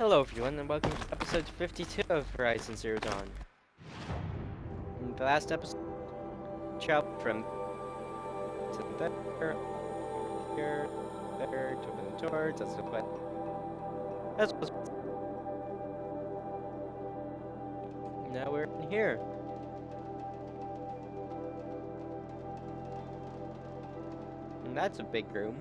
Hello everyone and welcome to episode 52 of Horizon Zero Dawn. In the last episode, traveled from to there, here, there, to open the door, that's what that's what now we're in here. And that's a big room.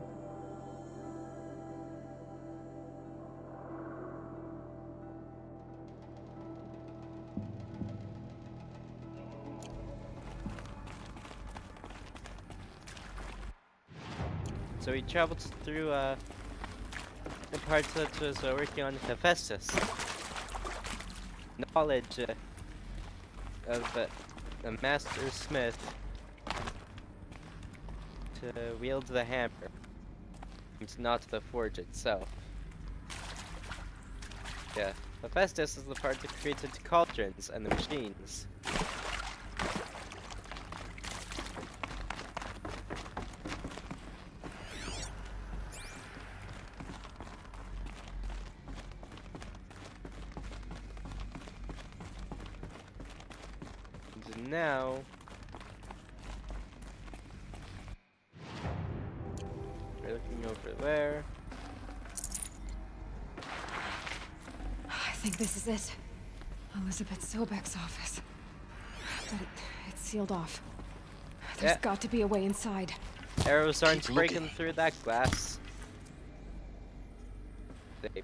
So we traveled through the part that was working on Hephaestus. Knowledge of a master smith to wield the hammer, and not the forge itself. Yeah, Hephaestus is the part that created cauldrons and the machines. And now we're looking over there. I think this is it. Elizabeth Sobek's office. But it's sealed off. There's got to be a way inside. Arrows aren't breaking through that glass. They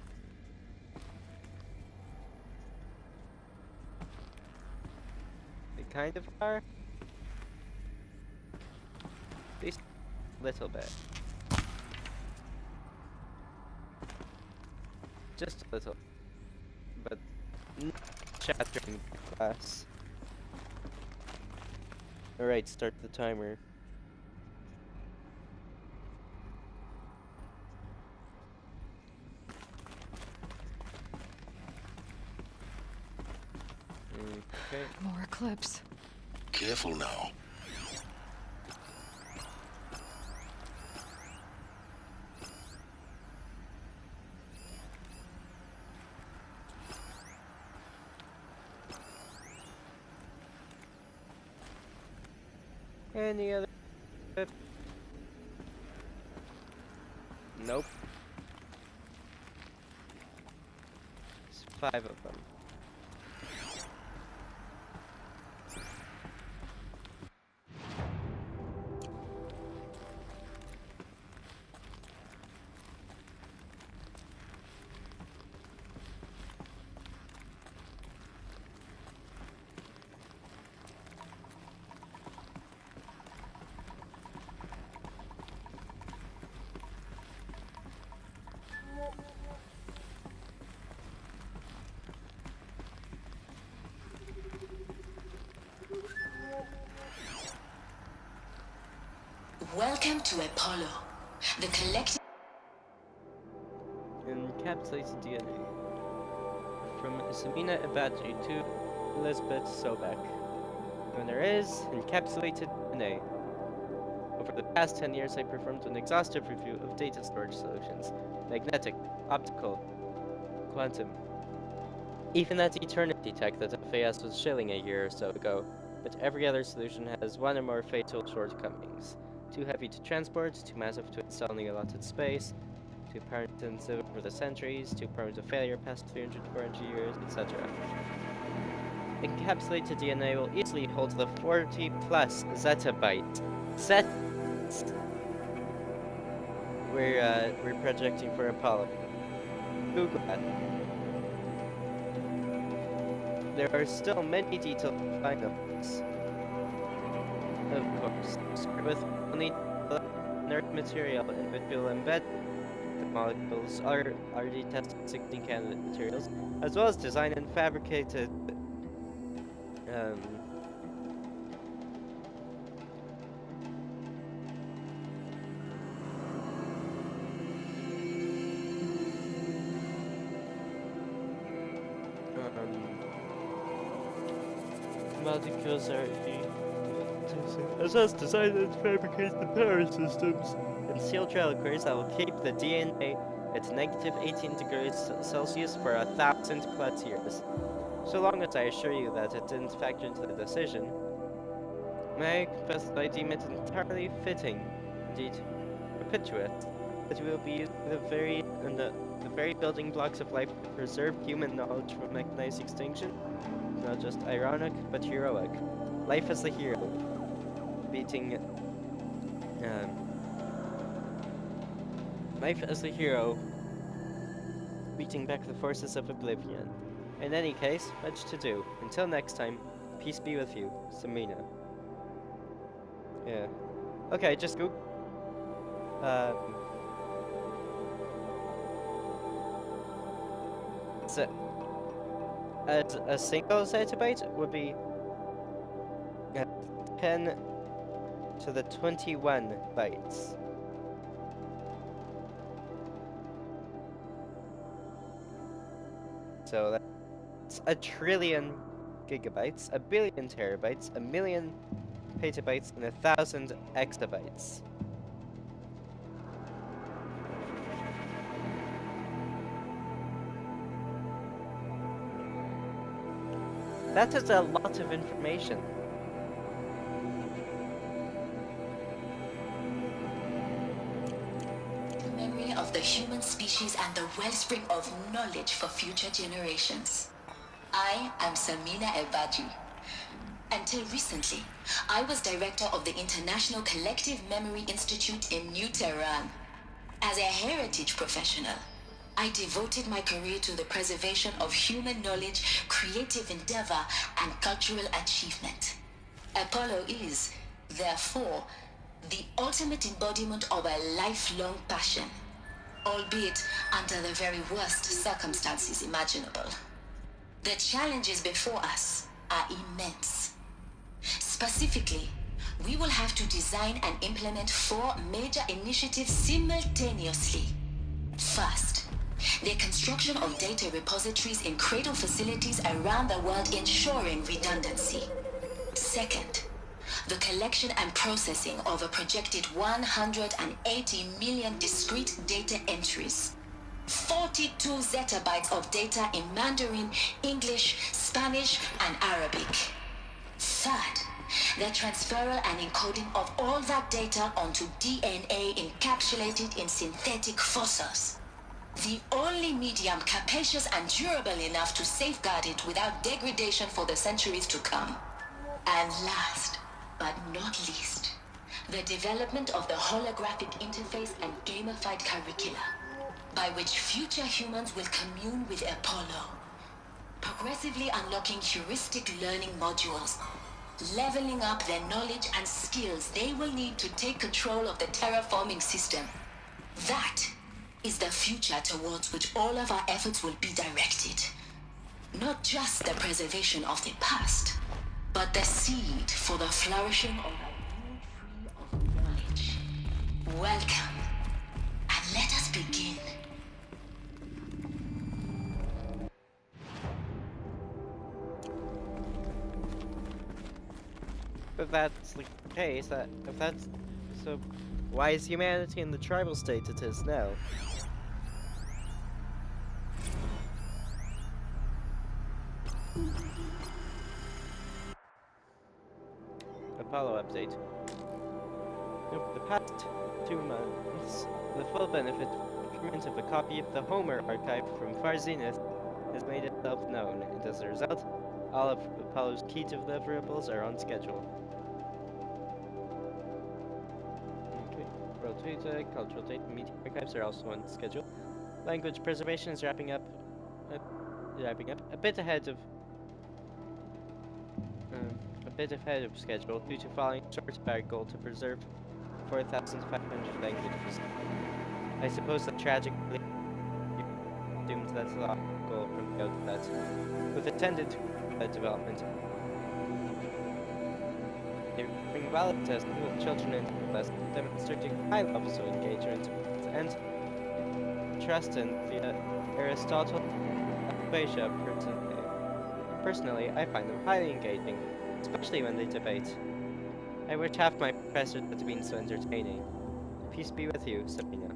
kind of are. At least a little bit. Just a little. But not shattering the glass. Alright, start the timer. Okay. More eclipse. Careful now. Any other? Nope. There's 5 of them. Welcome to Apollo, the collective Encapsulated DNA. From Samina Abaji to Elizabeth Sobek. When there is encapsulated DNA. Over the past 10 years, I performed an exhaustive review of data storage solutions. Magnetic, optical, quantum. Even that Eternity tech that FAS was shilling a year or so ago. But every other solution has one or more fatal shortcomings. Too heavy to transport, too massive to install in the allotted space, too power intensive over the centuries, too prone to failure past 300 to 400 years, etc. Encapsulated DNA will easily hold the 40 plus zettabyte we're projecting for Apollo. Google that. There are still many detailed items. Of course, start with only inert material in which we'll embed the molecules are already tested 16 candidate materials, as well as design and fabricated molecules are as well as design and fabricate the power systems and sealed reliquaries that will keep the DNA at negative 18 degrees Celsius for 1,000 plus years. So long as I assure you that it didn't factor into the decision, may I confess that I deem it entirely fitting, indeed perpetuous, that we will be using the very building blocks of life to preserve human knowledge from mechanized extinction. It's not just ironic, but heroic. Life as the hero, beating life as the hero, beating back the forces of oblivion. In any case, much to do. Until next time, peace be with you, Samina. Yeah. Okay, just go. So, a single zettabyte would be 10 to the 21 bytes. So that's a trillion gigabytes, a billion terabytes, a million petabytes, and 1,000 exabytes. That is a lot of information. The memory of the human species and the wellspring of knowledge for future generations. I am Samina Ebaji. Until recently, I was director of the International Collective Memory Institute in New Tehran. As a heritage professional, I devoted my career to the preservation of human knowledge, creative endeavor, and cultural achievement. Apollo is, therefore, the ultimate embodiment of a lifelong passion, albeit under the very worst circumstances imaginable. The challenges before us are immense. Specifically, we will have to design and implement 4 major initiatives simultaneously. First, the construction of data repositories in cradle facilities around the world ensuring redundancy. Second, the collection and processing of a projected 180 million discrete data entries. 42 zettabytes of data in Mandarin, English, Spanish, and Arabic. Third, the transferal and encoding of all that data onto DNA encapsulated in synthetic fossils. The only medium capacious and durable enough to safeguard it without degradation for the centuries to come. And last, but not least, the development of the holographic interface and gamified curricula, by which future humans will commune with Apollo, progressively unlocking heuristic learning modules, leveling up their knowledge and skills they will need to take control of the terraforming system. That is the future towards which all of our efforts will be directed. Not just the preservation of the past, but the seed for the flourishing of a new tree of knowledge. Welcome, and let us begin. If that's the case, if that's so, why is humanity in the tribal state it is now? Apollo update. Over the past 2 months, the full benefit of a copy of the Homer archive from Far Zenith has made itself known, and as a result, all of Apollo's key deliverables are on schedule. Okay, world data, cultural data, media archives are also on schedule. Language preservation is wrapping up a bit ahead of schedule due to falling short of our goal to preserve 4,500 languages. I suppose the tragically doomed that goal from the outset, with attendant development. Bring valid testing with children into class, demonstrating high levels of engagement and trust in the Aristotle Aphasia personally, I find them highly engaging, especially when they debate. I wish half my professors had been so entertaining. Peace be with you, Sabina.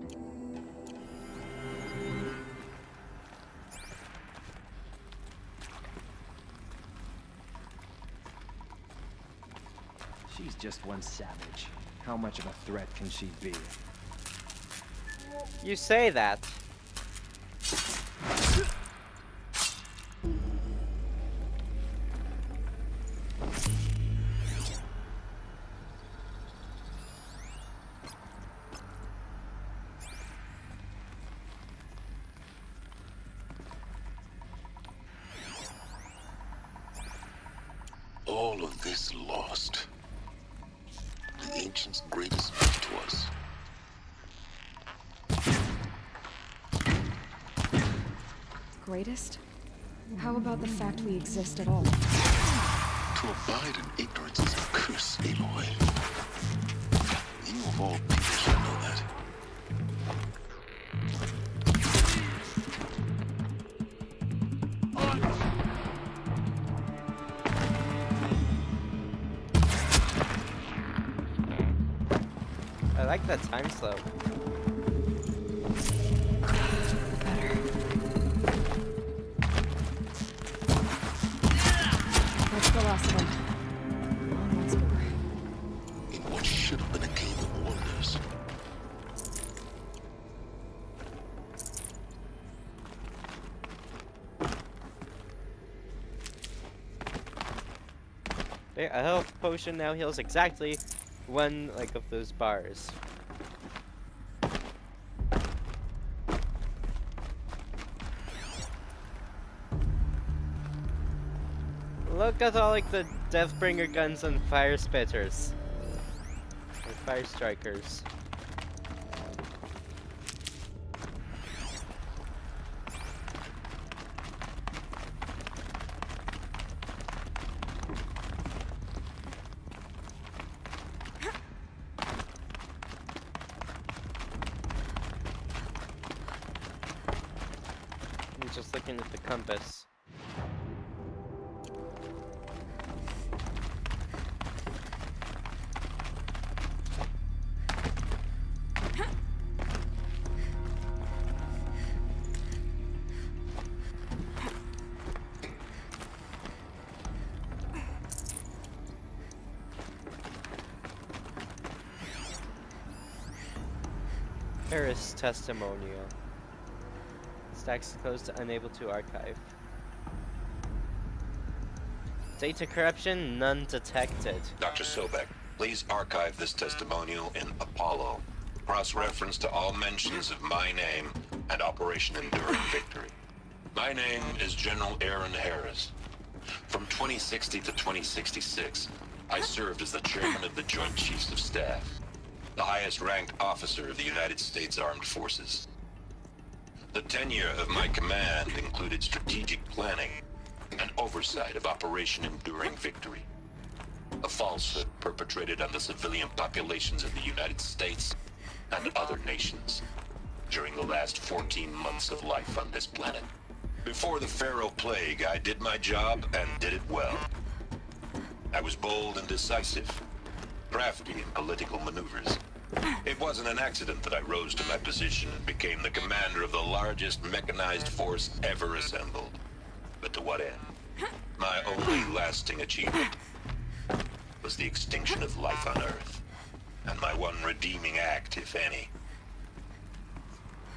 She's just one savage. How much of a threat can she be? You say that. All of this lost. The ancients' greatest gift to us. Greatest? How about the fact we exist at all? To abide in ignorance is a curse, Aloy. You of all people should know that. I like that time slope. Better. That's the last of them. On once more. In what should have been a game of wonders. A health potion now heals exactly one like of those bars. Look at all like the Deathbringer guns and fire spitters. Or fire strikers. I'm just looking at the compass. Paris testimonial. Stacks closed, unable to archive. Data corruption, none detected. Dr. Sobek, please archive this testimonial in Apollo. Cross-reference to all mentions of my name and Operation Enduring Victory. My name is General Aaron Harris. From 2060 to 2066, I served as the chairman of the Joint Chiefs of Staff, the highest-ranked officer of the United States Armed Forces. The tenure of my command included strategic planning and oversight of Operation Enduring Victory, a falsehood perpetrated on the civilian populations of the United States and other nations during the last 14 months of life on this planet. Before the Pharaoh Plague, I did my job and did it well. I was bold and decisive, crafty in political maneuvers. It wasn't an accident that I rose to my position and became the commander of the largest mechanized force ever assembled. But to what end? My only lasting achievement was the extinction of life on Earth. And my one redeeming act, if any,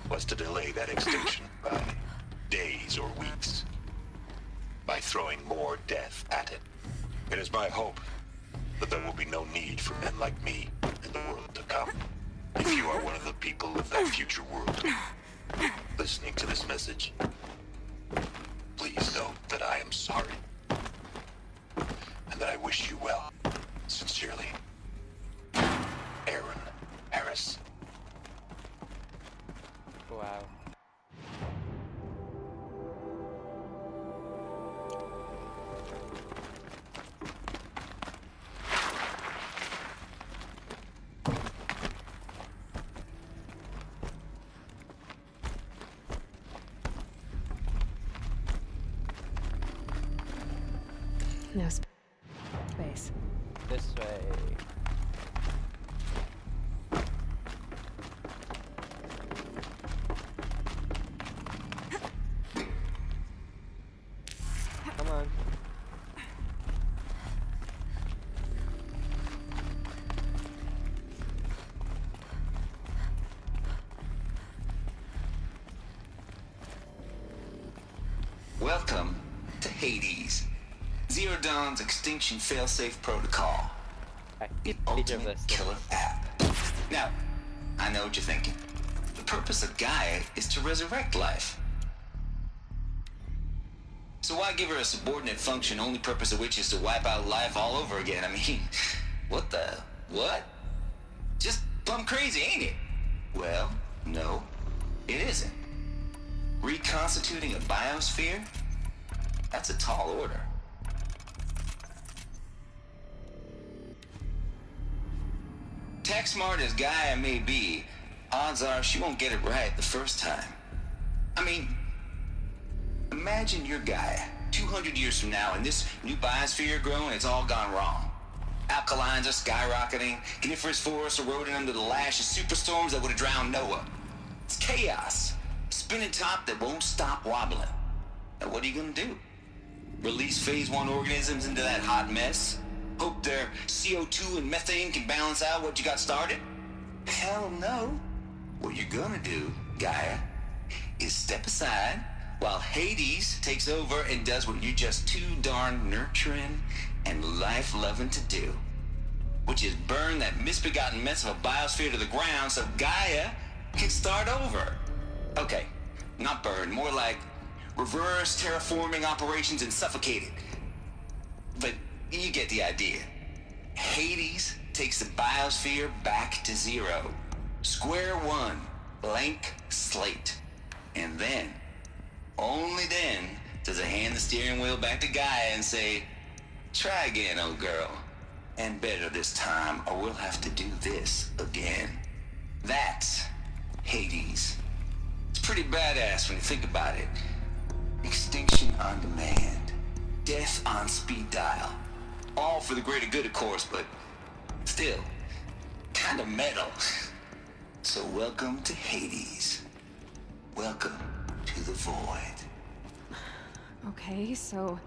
was to delay that extinction by days or weeks, by throwing more death at it. It is my hope that there will be no need for men like me in the world to come. If you are one of the people of that future world listening to this message, please know that I am sorry and that I wish you well. Sincerely, Aaron Harris. Wow. No space. This way. Come on. Welcome to Hades, Zero Dawn's extinction failsafe protocol. The ultimate killer app. Now, I know what you're thinking. The purpose of Gaia is to resurrect life. So why give her a subordinate function, only purpose of which is to wipe out life all over again? I mean, what? Just plumb crazy, ain't it? Well, no, it isn't. Reconstituting a biosphere? That's a tall order. Tech smart as Gaia may be, odds are she won't get it right the first time. I mean, imagine your Gaia 200 years from now and this new biosphere growing, it's all gone wrong. Alkalines are skyrocketing, coniferous forests eroding under the lash of superstorms that would have drowned Noah. It's chaos. Spinning top that won't stop wobbling. Now what are you gonna do? Release phase 1 organisms into that hot mess? Hope their CO2 and methane can balance out what you got started? Hell no. What you're gonna do, Gaia, is step aside while Hades takes over and does what you're just too darn nurturing and life-loving to do. Which is burn that misbegotten mess of a biosphere to the ground so Gaia can start over. Okay, not burn, more like reverse terraforming operations and suffocate it. But you get the idea. Hades takes the biosphere back to zero. Square one, blank slate. And then, only then, does it hand the steering wheel back to Gaia and say, try again, old girl. And better this time, or we'll have to do this again. That's Hades. It's pretty badass when you think about it. Extinction on demand. Death on speed dial. All for the greater good, of course, but still, kind of metal. So welcome to Hades. Welcome to the void. Okay, so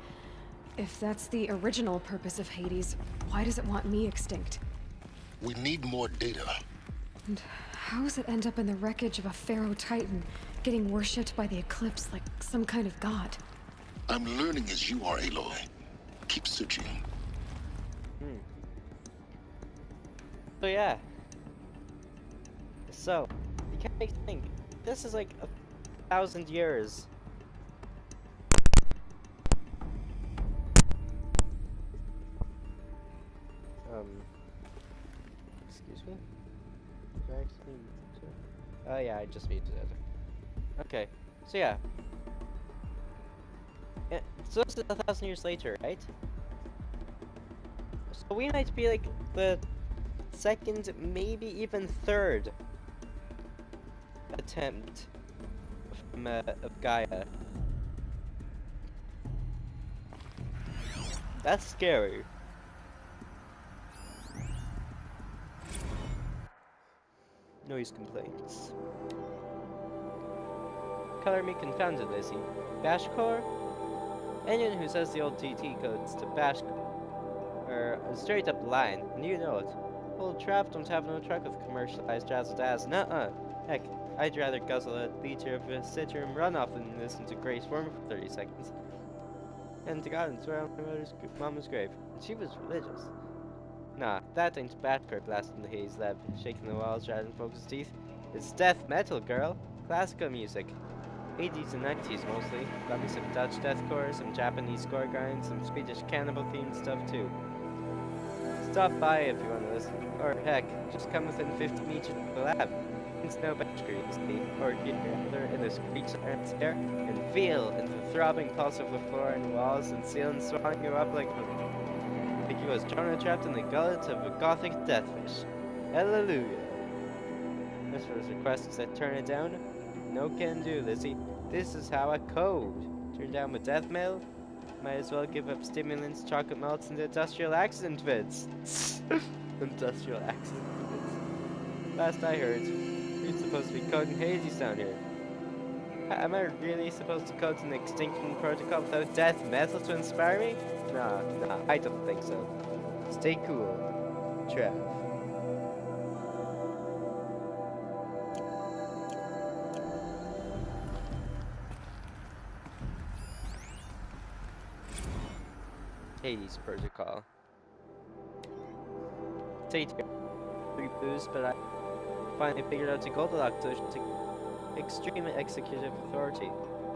if that's the original purpose of Hades, why does it want me extinct? We need more data. And how does it end up in the wreckage of a Pharaoh Titan, getting worshipped by the Eclipse like some kind of god? I'm learning as you are, Aloy. Keep searching. So yeah. So, you can't make think. This is like 1,000 years. Excuse me? Did I actually mute it? Oh yeah, I just muted it. Okay, so yeah. So this is 1,000 years later, right? So we might be like the second, maybe even third attempt from, of Gaia. That's scary. Noise complaints. Color me confounded, Lizzie. Bashcore? Anyone who says the old GT codes to Bashcore are a straight up line, and you know it. Old Trav don't have no truck with commercialized jazzle-dazz. Nuh-uh. Heck, I'd rather guzzle a liter of citrum runoff than listen to Grace Former for 30 seconds. And to God, and swear on my mama's grave. And she was religious. Nah, that ain't Bashcore blasting the haze lab, shaking the walls, rather than focus teeth. It's death metal, girl. Classical music. 80s and 90s mostly. Got me some Dutch deathcore, some Japanese score grind, some Swedish cannibal themed stuff too. Stop by if you want to listen, or heck, just come within 50 meters of the lab. It's no Bashcore, or get your in the screech siren's air, and feel into the throbbing pulse of the floor and walls and ceiling, swallowing you up like he was Jonah trapped in the gullet of a gothic deathfish. ELEUTHIA. As for his requests that turn it down, no can do, Lizzie. This is how I code. Turn down with death mail? Might as well give up stimulants, chocolate melts, and industrial accident vids. Industrial accident vids. Last I heard, you're supposed to be coding Hades down here. Am I really supposed to code an extinction protocol without death metal to inspire me? Nah, I don't think so. Stay cool, Trev. Hades protocol. Take 3 boosts, but I finally figured out the Goldilocks solution to extreme executive authority.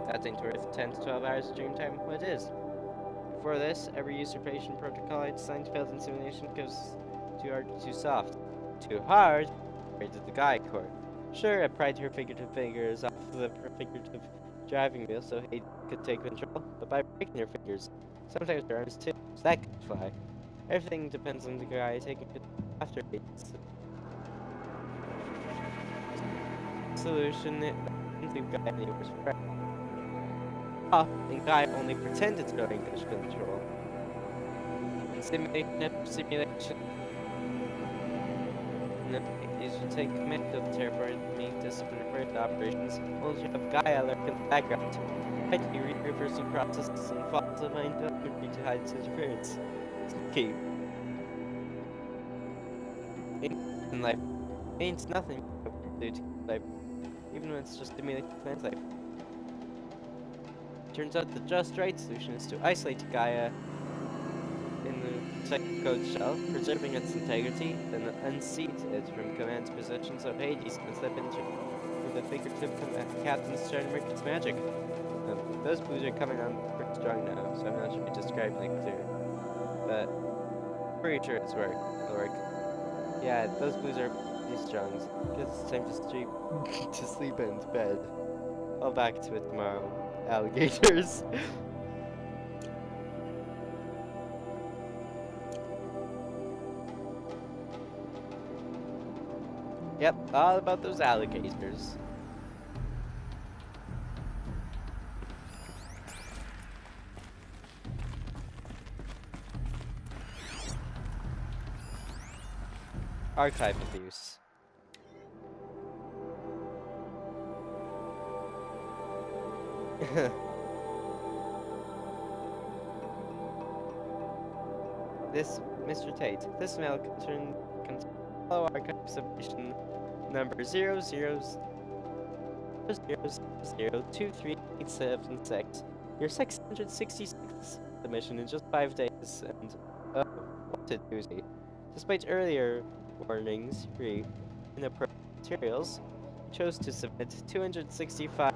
That ain't worth 10 to 12 hours of dream time. Well, it is. Before this, every usurpation protocol I designed failed in simulation because too hard, too soft. Too hard? Rated the Gaia core. Sure, I pried her figurative fingers off the figurative driving wheel so Hades could take control, but by breaking her fingers, sometimes her arms too, so that could fly. Everything depends on the guy taking it after Hades. Solution, the guy neighbors friend. And guy only pretended to relinquish control. In simulation after simulation, you should take command of terraforming disciplinary operations, only to have Gaia lurk in the background. Fight the reversing processes and falls of mind to hide its interference. It's the key. In life, ain't nothing to do to life, even when it's just simulated plant life. Turns out the just right solution is to isolate Gaia in the psychocode shell, preserving its integrity, then unseat it from command position so Hades can slip into the figurative captain's trying to work its magic. Those blues are coming on pretty strong now, so I'm not sure if I described it clear. But pretty sure it'll work. Yeah, those blues are pretty strong. Guess it's time to sleep in bed. I'll back to it tomorrow. Alligators. Yep, all about those alligators. Archive abuse. This, Mr. Tate, this mail contains follow archive submission number 000238776. Your 666th submission in just 5 days, and oh, what a doozy. Despite earlier warnings re inappropriate materials, you chose to submit 265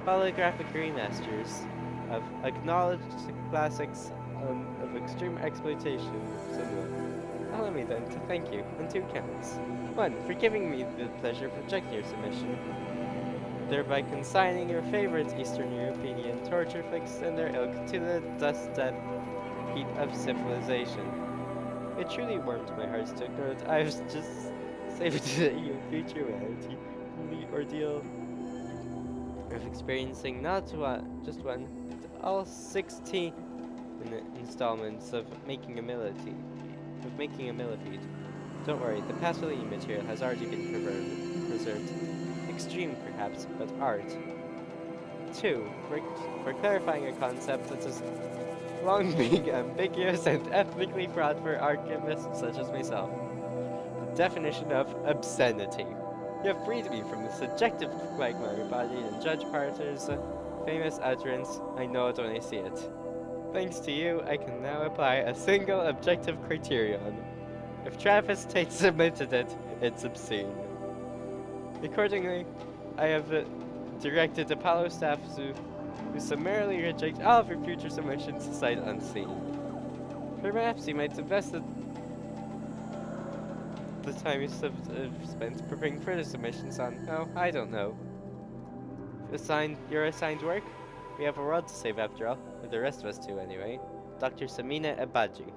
holographic remasters of acknowledged classics of extreme exploitation of cinema. Allow me then to thank you on 2 counts. 1, for giving me the pleasure of rejecting your submission, thereby consigning your favorite Eastern European torture flicks and their ilk to the dust death heat of civilization. It truly warmed my heart to know that I was just saved your future humanity from the ordeal of experiencing not just one, but all 16 installments of making a millipede. Don't worry, the Pasolini material has already been preserved. Extreme, perhaps, but art. 2, for clarifying a concept that has long been ambiguous and ethnically fraught for archivists such as myself. The definition of obscenity. You have freed me from the subjective quagmire embodied in Judge Parter's famous utterance, "I know it when I see it." Thanks to you, I can now apply a single objective criterion. If Travis Tate submitted it, it's obscene. Accordingly, I have directed Apollo staff to summarily reject all of your future submissions sight unseen. Perhaps you might invest the time you spent preparing further submissions on, oh, I don't know. Your assigned work? We have a world to save after all, or the rest of us do anyway. Dr. Samina Ebaji.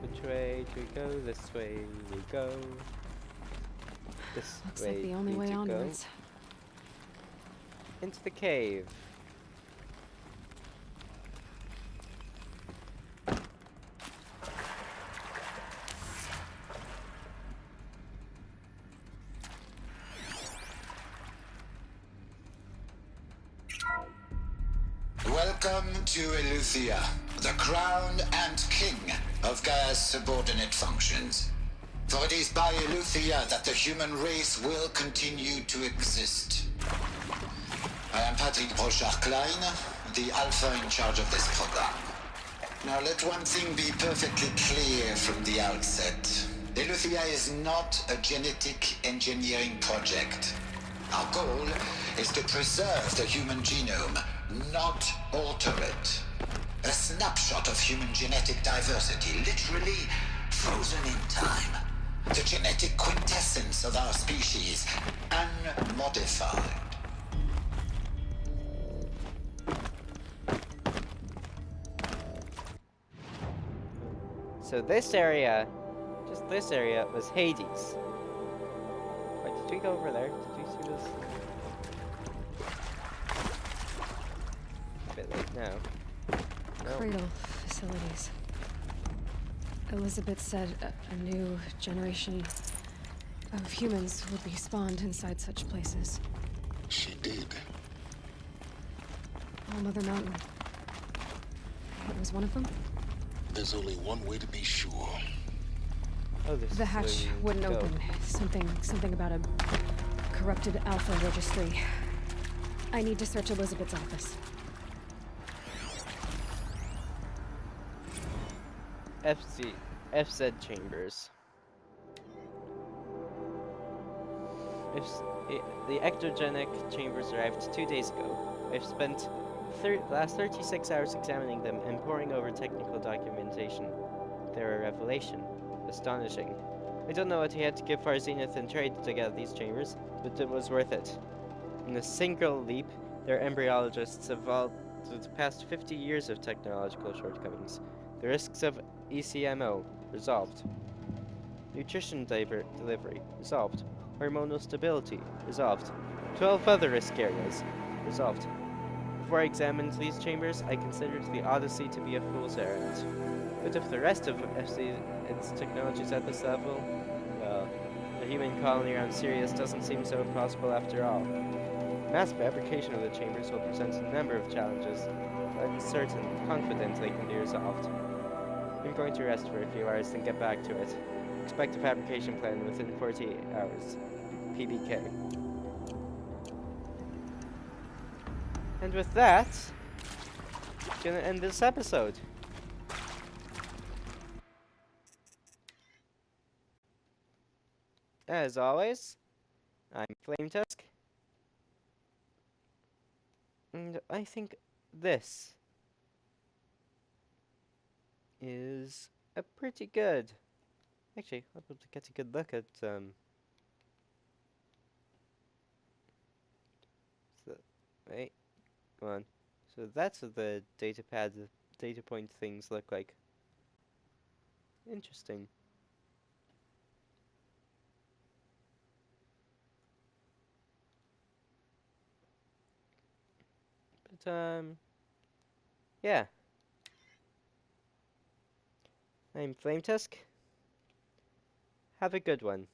Which way do we go? This way we go. This Looks way like the only we way to go. onwards. Into the cave. Welcome to ELEUTHIA, the crown and king of Gaia's subordinate functions. For it is by ELEUTHIA that the human race will continue to exist. I am Patrick Brochard-Klein, the Alpha in charge of this program. Now let one thing be perfectly clear from the outset. ELEUTHIA is not a genetic engineering project. Our goal is to preserve the human genome, not alter it. A snapshot of human genetic diversity, literally frozen in time. The genetic quintessence of our species, unmodified. So this area, just this area, was Hades. Wait, did we go over there? Did you see this? A bit late now. No. Cradle facilities. Elizabeth said a new generation of humans would be spawned inside such places. She did. All Mother Mountain. It was one of them? There's only one way to be sure. Oh, this The is where hatch we wouldn't go. open. Something about a corrupted Alpha registry. I need to search Elizabeth's office. FZ chambers. The ectogenic chambers arrived 2 days ago. I've spent the last 36 hours examining them and poring over technical documentation. They're a revelation. Astonishing. I don't know what he had to give for Zenith and trade to get these chambers, but it was worth it. In a single leap, their embryologists evolved past 50 years of technological shortcomings. The risks of ECMO resolved. Nutrition delivery resolved. Hormonal stability resolved. 12 other risk areas resolved. Before I examined these chambers, I considered the Odyssey to be a fool's errand. But if the rest of its technology is at this level, well, the human colony around Sirius doesn't seem so impossible after all. Mass fabrication of the chambers will present a number of challenges, but I'm confident they can be resolved. I'm going to rest for a few hours and get back to it. Expect a fabrication plan within 48 hours. PBK. And with that, I'm gonna end this episode. As always, I'm Flametusk. And I think this is a pretty good. Actually, I'll be able to get a good look at so, wait, come on. So that's what the data point things look like. Interesting. But yeah. I'm Flametusk. Have a good one.